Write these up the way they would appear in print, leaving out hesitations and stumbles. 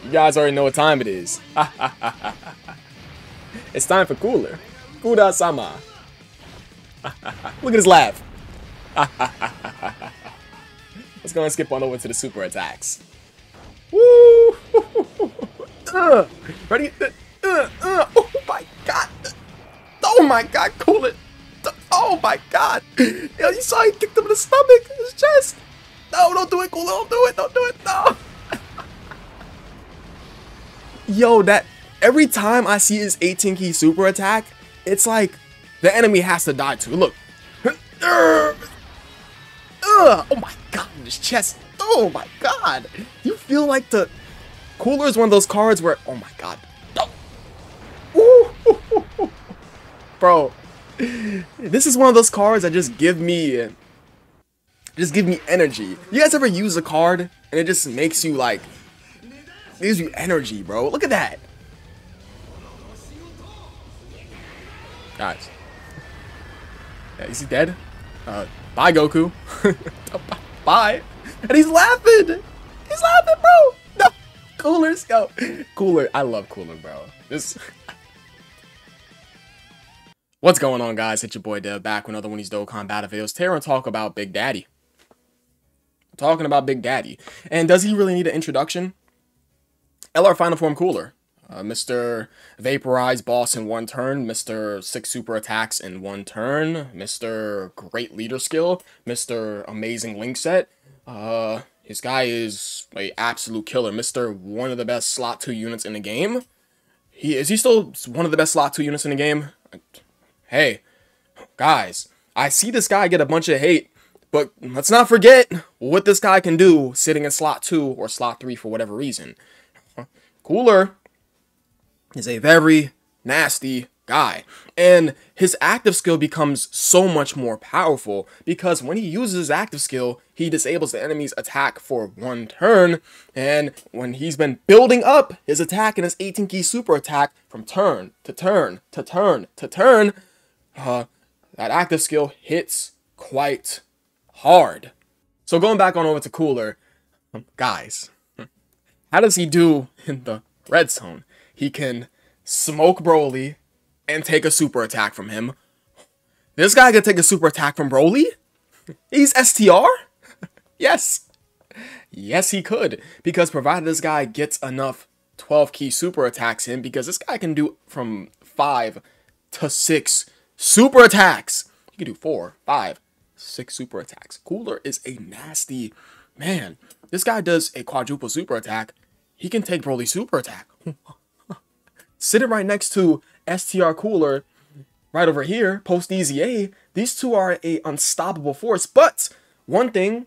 You guys already know what time it is. It's time for Cooler. Kura-sama. Look at his laugh. Let's go and skip on over to the super attacks. Woo! Ready? Oh my god! Oh my god, cool it! Oh my god! Yo, you saw he kicked him in the stomach, his chest! No, don't do it, Cooler, don't do it, don't do it, no! Yo, that every time I see his 18 key super attack, it's like the enemy has to die too. Look. Oh my god, his chest. Oh my god. You feel like the Cooler is one of those cards where, oh my god. Ooh. Bro, this is one of those cards that just give me energy. You guys ever use a card and it just makes you like, gives you energy, bro? Look at that. Guys. Yeah, is he dead? Bye, Goku. Bye. And he's laughing. He's laughing, bro. No. Coolers, go. Cooler. I love Cooler, bro. This. What's going on, guys? It's your boy Dev back with another one of these Dokkan Battle videos. Today we're going to talk about Big Daddy. I'm talking about Big Daddy. And does he really need an introduction? LR Final Form Cooler. Mr. Vaporize Boss in one turn, Mr. 6 Super Attacks in one turn, Mr. Great Leader Skill, Mr. Amazing Link Set. His guy is an absolute killer. Mr. One of the best slot 2 units in the game. Is he still one of the best slot 2 units in the game? Hey, guys, I see this guy get a bunch of hate, but let's not forget what this guy can do sitting in slot 2 or slot 3 for whatever reason. Cooler is a very nasty guy, and his active skill becomes so much more powerful because when he uses his active skill, he disables the enemy's attack for one turn, and when he's been building up his attack and his 18 key super attack from turn to turn to turn to turn, that active skill hits quite hard. So going back on over to Cooler, guys, how does he do in the red zone? He can smoke Broly and take a super attack from him. This guy can take a super attack from Broly? He's STR? Yes. Yes, he could. Because provided this guy gets enough 12 key super attacks in, because this guy can do from 5 to 6 super attacks. He can do 4, 5, 6 super attacks. Cooler is a nasty man. This guy does a quadruple super attack. He can take Broly's super attack. Sitting right next to STR Cooler, right over here, post EZA, these two are a unstoppable force. But one thing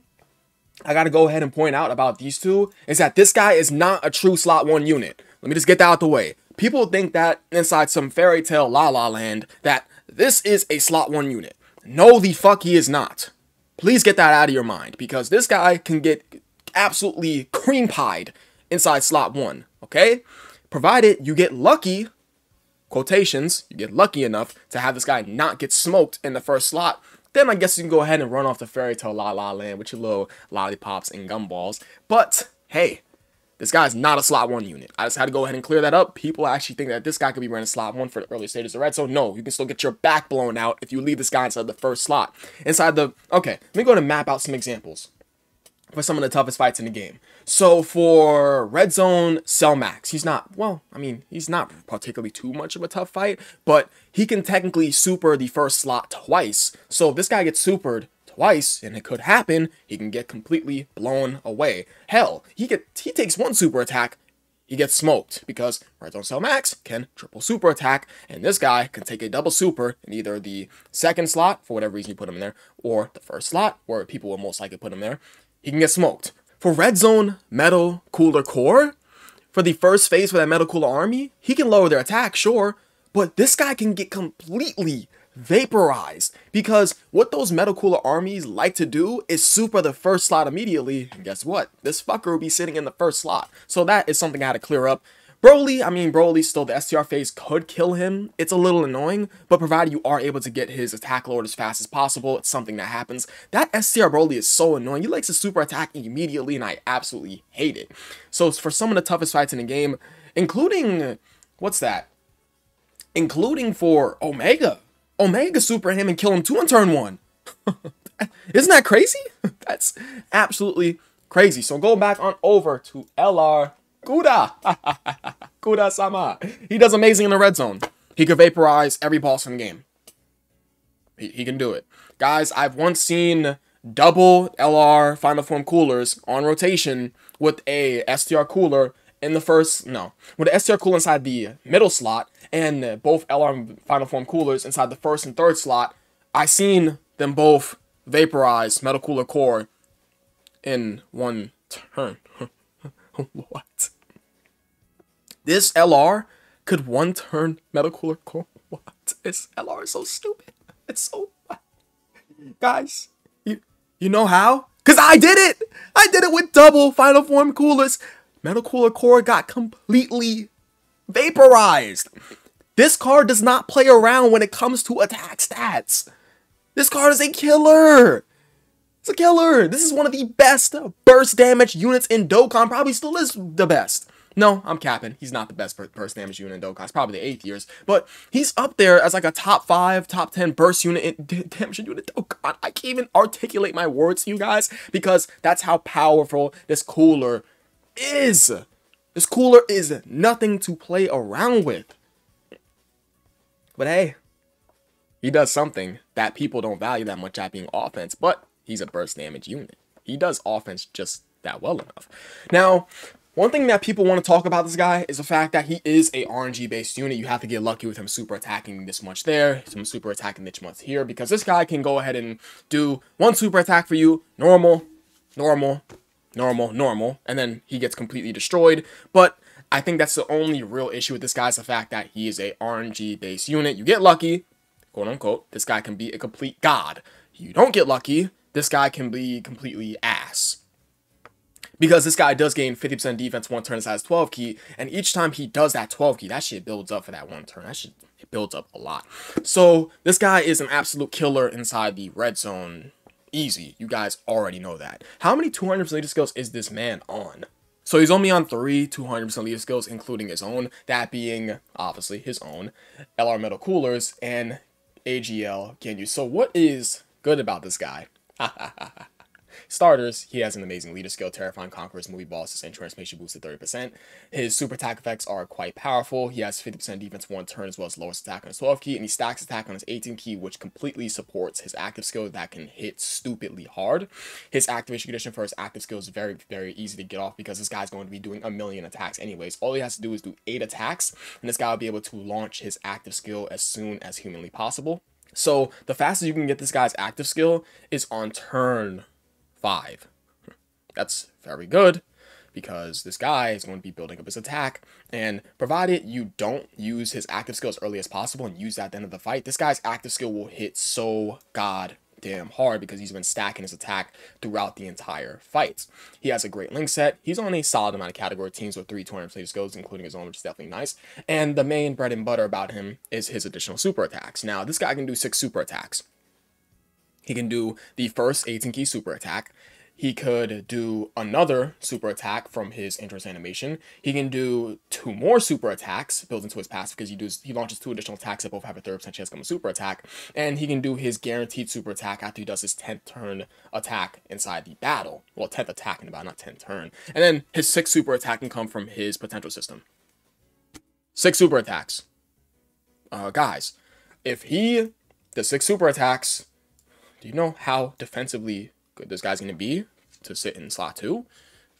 I gotta go ahead and point out about these two is that this guy is not a true slot 1 unit. Let me just get that out the way. People think that inside some fairy tale La La Land that this is a slot 1 unit. No, the fuck he is not. Please get that out of your mind, because this guy can get absolutely cream pied inside slot 1, okay? Provided you get lucky, quotations, you get lucky enough to have this guy not get smoked in the first slot, then I guess you can go ahead and run off the fairy tale La La Land with your little lollipops and gumballs. But, hey, this guy's not a slot 1 unit. I just had to go ahead and clear that up. People actually think that this guy could be running slot 1 for the early stages of red, so no, you can still get your back blown out if you leave this guy inside the first slot. Okay, let me go ahead and map out some examples for some of the toughest fights in the game. So for Red Zone Cell Max, he's not, well, I mean, he's not particularly too much of a tough fight, but he can technically super the first slot twice. So if this guy gets supered twice, and it could happen, he can get completely blown away. Hell, he takes 1 super attack, he gets smoked, because Red Zone Cell Max can triple super attack, and this guy can take a double super in either the second slot, for whatever reason you put him in there, or the first slot, where people will most likely put him there. He can get smoked. For Red Zone Metal Cooler Core, for the first phase for that Metal Cooler Army, he can lower their attack, sure, but this guy can get completely vaporized, because what those Metal Cooler Armies like to do is super the first slot immediately, and guess what? This fucker will be sitting in the first slot. So that is something I had to clear up. Broly, I mean, Broly still, the STR phase could kill him. It's a little annoying, but provided you are able to get his attack lowered as fast as possible, it's something that happens. That STR Broly is so annoying. He likes to super attack immediately, and I absolutely hate it. So for some of the toughest fights in the game, including, what's that? Including for Omega. Omega super him and kill him 2 on turn 1. Isn't that crazy? That's absolutely crazy. So going back on over to LR Kuda. Kuda-sama. He does amazing in the red zone. He could vaporize every boss in the game. He can do it. Guys, I've once seen double LR Final Form coolers on rotation with a STR cooler in the first, with the STR cooler inside the middle slot and both LR Final Form coolers inside the first and third slot. I seen them both vaporize Metal Cooler Core in one turn. What? This LR could one turn Metal Cooler Core? What? This LR is so stupid. It's so... Guys, you know how? Because I did it! I did it with double Final Form coolers. Metal Cooler Core got completely vaporized. This card does not play around when it comes to attack stats. This card is a killer. It's a killer. This is one of the best burst damage units in Dokkan. Probably still is the best. No, I'm capping. He's not the best burst damage unit in Dokkan. It's probably the 8th years. But he's up there as like a top 5, top 10 burst unit in damage unit in Dokkan. I can't even articulate my words to you guys because that's how powerful this cooler is. This cooler is nothing to play around with. But hey, he does something that people don't value that much at being offense, but he's a burst damage unit. He does offense just that well enough. Now, one thing that people want to talk about this guy is the fact that he is a RNG-based unit. You have to get lucky with him super attacking this much there, some super attacking this much here, because this guy can go ahead and do one super attack for you, normal, normal, normal, normal, and then he gets completely destroyed. But I think that's the only real issue with this guy is the fact that he is a RNG-based unit. You get lucky, quote unquote, this guy can be a complete god. You don't get lucky, this guy can be completely ass. Because this guy does gain 50% defense one turn size 12 key, and each time he does that 12 key, that shit builds up for that one turn. It builds up a lot. So this guy is an absolute killer inside the red zone. Easy. You guys already know that. How many 200% leader skills is this man on? So he's only on 3 200% leader skills, including his own. That being, obviously, his own LR Metal Coolers and AGL Ginyu. So what is good about this guy? Starters, he has an amazing leader skill, Terrifying Conquerors, Movie Bosses, and Transformation boosted 30%. His super attack effects are quite powerful. He has 50% defense one turn as well as lowest attack on his 12 key, and he stacks attack on his 18 key, which completely supports his active skill that can hit stupidly hard. His activation condition for his active skill is very, very easy to get off because this guy's going to be doing 1,000,000 attacks anyways. All he has to do is do 8 attacks, and this guy will be able to launch his active skill as soon as humanly possible. So the fastest you can get this guy's active skill is on turn 5. That's very good because this guy is going to be building up his attack, and provided you don't use his active skill as early as possible and use that at the end of the fight, this guy's active skill will hit so goddamn hard because he's been stacking his attack throughout the entire fight. He has a great link set. He's on a solid amount of category teams with 3 200% skills, including his own, which is definitely nice. And the main bread and butter about him is his additional super attacks. Now, this guy can do 6 super attacks. He can do the first 18 key super attack. He could do another super attack from his entrance animation. He can do 2 more super attacks built into his passive because he launches 2 additional attacks that both have a 30% chance to become a super attack. And he can do his guaranteed super attack after he does his 10th turn attack inside the battle. Well, 10th attack in the battle, not 10th turn. And then his 6th super attack can come from his potential system. 6 super attacks. Guys, if he does 6 super attacks, do you know how defensively good this guy's going to be to sit in slot 2?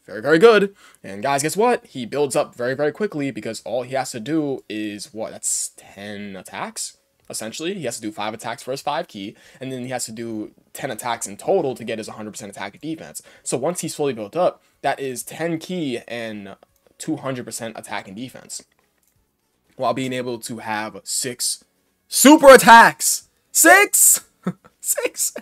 Very, very good. And guys, guess what? He builds up very, very quickly because all he has to do is, what, that's 10 attacks? Essentially, he has to do 5 attacks for his 5 key, and then he has to do 10 attacks in total to get his 100% attack defense. So once he's fully built up, that is 10 key and 200% attack and defense, while being able to have 6 super attacks. 6! 6!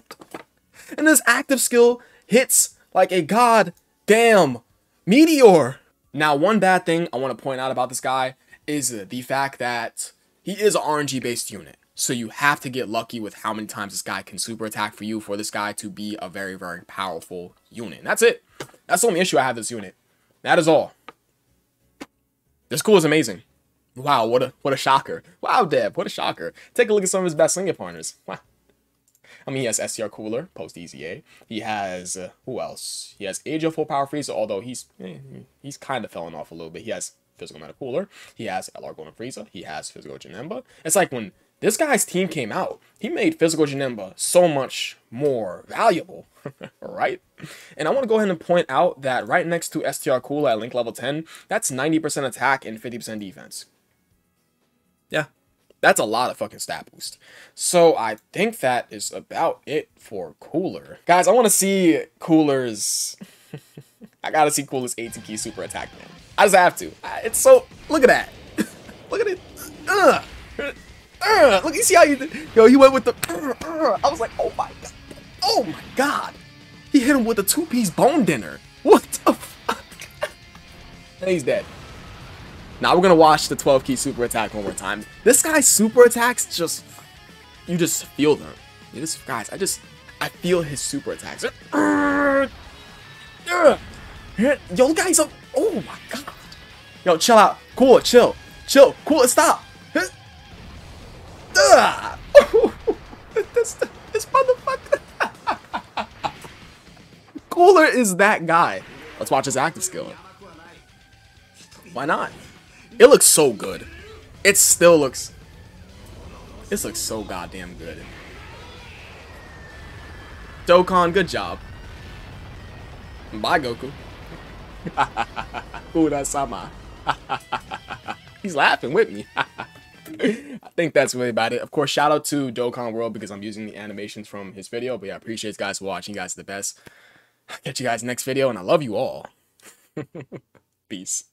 And this active skill hits like a goddamn meteor. Now, one bad thing I want to point out about this guy is the fact that he is an RNG-based unit. So you have to get lucky with how many times this guy can super attack for you for this guy to be a very, very powerful unit. And that's it. That's the only issue I have with this unit. That is all. This Cooler is amazing. Wow, what a shocker. Wow, Deb, what a shocker. Take a look at some of his best singing partners. Wow. I mean, he has STR Cooler, post EZA. He has, who else? He has Age of Full Power Frieza, although he's kind of falling off a little bit. He has Physical Meta Cooler. He has LR Golden Frieza. He has Physical Janemba. It's like when this guy's team came out, he made Physical Janemba so much more valuable, right? And I want to go ahead and point out that right next to STR Cooler at Link level 10, that's 90% attack and 50% defense. Yeah. That's a lot of fucking stat boost. So I think that is about it for Cooler. Guys, I want to see Cooler's... I gotta see Cooler's 18 key super attack, man. I just have to. It's so... Look at that. Look at it. Look, you see how you did? Yo, he went with the... I was like, oh my god. Oh my god. He hit him with a two-piece bone dinner. What the fuck? And he's dead. Now we're gonna watch the 12 key super attack one more time. This guy's super attacks just, you just feel them. Guys, I feel his super attacks. Yo, guys, oh my god. Yo, chill out. Cool, chill, cool, stop. This motherfucker. Cooler is that guy. Let's watch his active skill. Why not? It looks so good. This looks so goddamn good. Dokkan, good job. Bye, Goku. Ura-sama. He's laughing with me. I think that's really about it. Of course, shout out to Dokkan World because I'm using the animations from his video. But yeah, I appreciate you guys for watching. You guys are the best. I'll catch you guys next video, and I love you all. Peace.